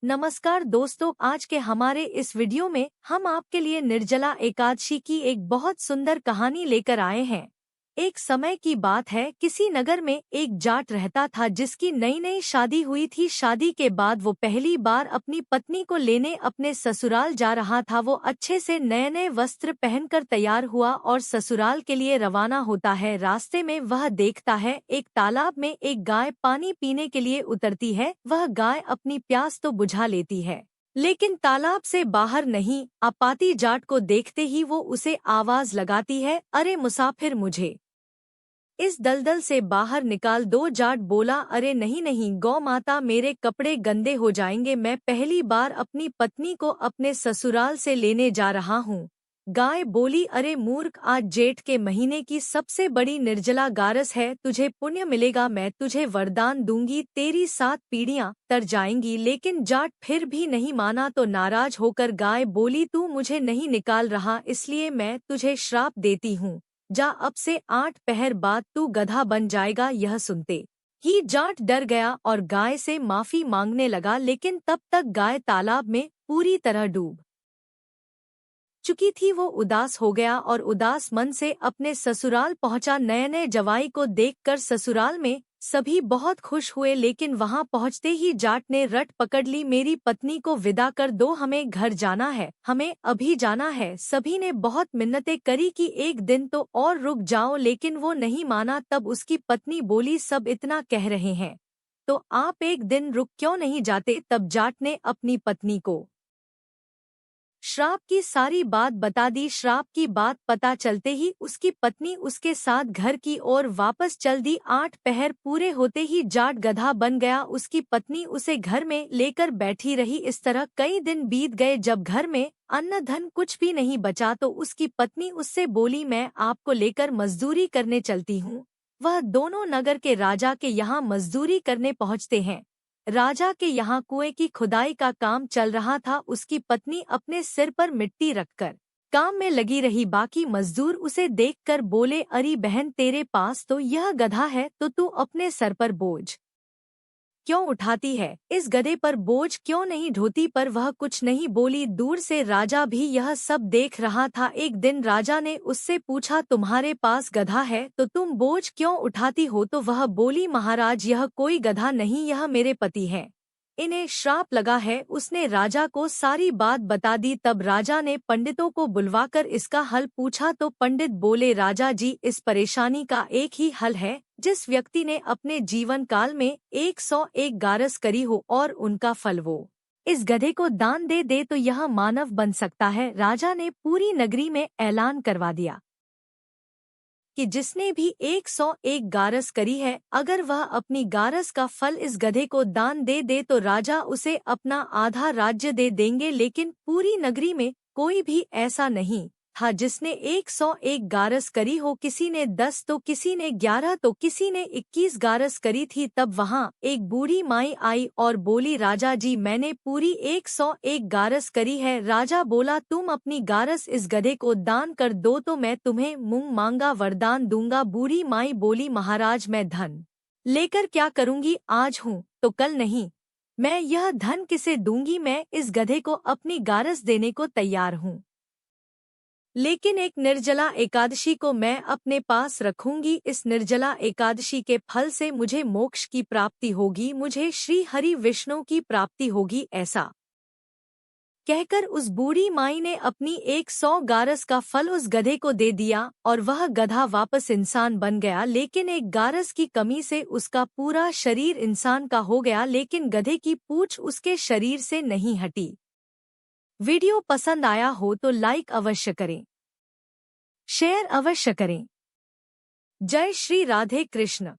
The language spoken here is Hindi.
नमस्कार दोस्तों, आज के हमारे इस वीडियो में हम आपके लिए निर्जला एकादशी की एक बहुत सुंदर कहानी लेकर आए हैं। एक समय की बात है, किसी नगर में एक जाट रहता था जिसकी नई नई शादी हुई थी। शादी के बाद वो पहली बार अपनी पत्नी को लेने अपने ससुराल जा रहा था। वो अच्छे से नए नए वस्त्र पहनकर तैयार हुआ और ससुराल के लिए रवाना होता है। रास्ते में वह देखता है एक तालाब में एक गाय पानी पीने के लिए उतरती है। वह गाय अपनी प्यास तो बुझा लेती है, लेकिन तालाब से बाहर नहीं आ पाती। जाट को देखते ही वो उसे आवाज लगाती है, अरे मुसाफिर, मुझे इस दलदल से बाहर निकाल दो। जाट बोला, अरे नहीं नहीं गौ माता, मेरे कपड़े गंदे हो जाएंगे। मैं पहली बार अपनी पत्नी को अपने ससुराल से लेने जा रहा हूँ। गाय बोली, अरे मूर्ख, आज जेठ के महीने की सबसे बड़ी निर्जला गारस है, तुझे पुण्य मिलेगा। मैं तुझे वरदान दूंगी, तेरी 7 पीढ़ियां तर जाएंगी। लेकिन जाट फिर भी नहीं माना तो नाराज होकर गाय बोली, तू मुझे नहीं निकाल रहा, इसलिए मैं तुझे श्राप देती हूँ। जा, अब से 8 पहर बाद तू गधा बन जाएगा। यह सुनते ही जाट डर गया और गाय से माफी मांगने लगा, लेकिन तब तक गाय तालाब में पूरी तरह डूब चुकी थी। वो उदास हो गया और उदास मन से अपने ससुराल पहुंचा। नए नए जवाई को देखकर ससुराल में सभी बहुत खुश हुए, लेकिन वहां पहुंचते ही जाट ने रट पकड़ ली, मेरी पत्नी को विदा कर दो, हमें घर जाना है, हमें अभी जाना है। सभी ने बहुत मिन्नतें करी कि एक दिन तो और रुक जाओ, लेकिन वो नहीं माना। तब उसकी पत्नी बोली, सब इतना कह रहे हैं तो आप एक दिन रुक क्यों नहीं जाते। तब जाट ने अपनी पत्नी को श्राप की सारी बात बता दी। श्राप की बात पता चलते ही उसकी पत्नी उसके साथ घर की ओर वापस चल दी। 8 पहर पूरे होते ही जाट गधा बन गया। उसकी पत्नी उसे घर में लेकर बैठी रही। इस तरह कई दिन बीत गए। जब घर में अन्न धन कुछ भी नहीं बचा तो उसकी पत्नी उससे बोली, मैं आपको लेकर मजदूरी करने चलती हूँ। वह दोनों नगर के राजा के यहाँ मजदूरी करने पहुँचते हैं। राजा के यहाँ कुएं की खुदाई का काम चल रहा था। उसकी पत्नी अपने सिर पर मिट्टी रखकर काम में लगी रही। बाकी मजदूर उसे देखकर बोले, अरे बहन, तेरे पास तो यह गधा है, तो तू अपने सर पर बोझ क्यों उठाती है, इस गधे पर बोझ क्यों नहीं ढोती। पर वह कुछ नहीं बोली। दूर से राजा भी यह सब देख रहा था। एक दिन राजा ने उससे पूछा, तुम्हारे पास गधा है तो तुम बोझ क्यों उठाती हो। तो वह बोली, महाराज, यह कोई गधा नहीं, यह मेरे पति हैं, इन्हें श्राप लगा है। उसने राजा को सारी बात बता दी। तब राजा ने पंडितों को बुलवाकर इसका हल पूछा तो पंडित बोले, राजा जी, इस परेशानी का एक ही हल है। जिस व्यक्ति ने अपने जीवन काल में 101 गारस करी हो और उनका फल वो इस गधे को दान दे दे तो यह मानव बन सकता है। राजा ने पूरी नगरी में ऐलान करवा दिया कि जिसने भी 101 गारस करी है, अगर वह अपनी गारस का फल इस गधे को दान दे दे तो राजा उसे अपना आधा राज्य दे देंगे। लेकिन पूरी नगरी में कोई भी ऐसा नहीं था जिसने 101 गारस करी हो। किसी ने 10 तो किसी ने 11 तो किसी ने 21 गारस करी थी। तब वहां एक बूढ़ी माई आई और बोली, राजा जी, मैंने पूरी 101 गारस करी है। राजा बोला, तुम अपनी गारस इस गधे को दान कर दो तो मैं तुम्हें मुंह मांगा वरदान दूंगा। बूढ़ी माई बोली, महाराज, मैं धन लेकर क्या करूंगी, आज हूँ तो कल नहीं, मैं यह धन किसे दूंगी। मैं इस गधे को अपनी गारस देने को तैयार हूँ, लेकिन एक निर्जला एकादशी को मैं अपने पास रखूंगी। इस निर्जला एकादशी के फल से मुझे मोक्ष की प्राप्ति होगी, मुझे श्री हरि विष्णु की प्राप्ति होगी। ऐसा कहकर उस बूढ़ी माई ने अपनी 100 गारस का फल उस गधे को दे दिया और वह गधा वापस इंसान बन गया। लेकिन एक गारस की कमी से उसका पूरा शरीर इंसान का हो गया, लेकिन गधे की पूंछ उसके शरीर से नहीं हटी। वीडियो पसंद आया हो तो लाइक अवश्य करें, शेयर अवश्य करें। जय श्री राधे कृष्ण।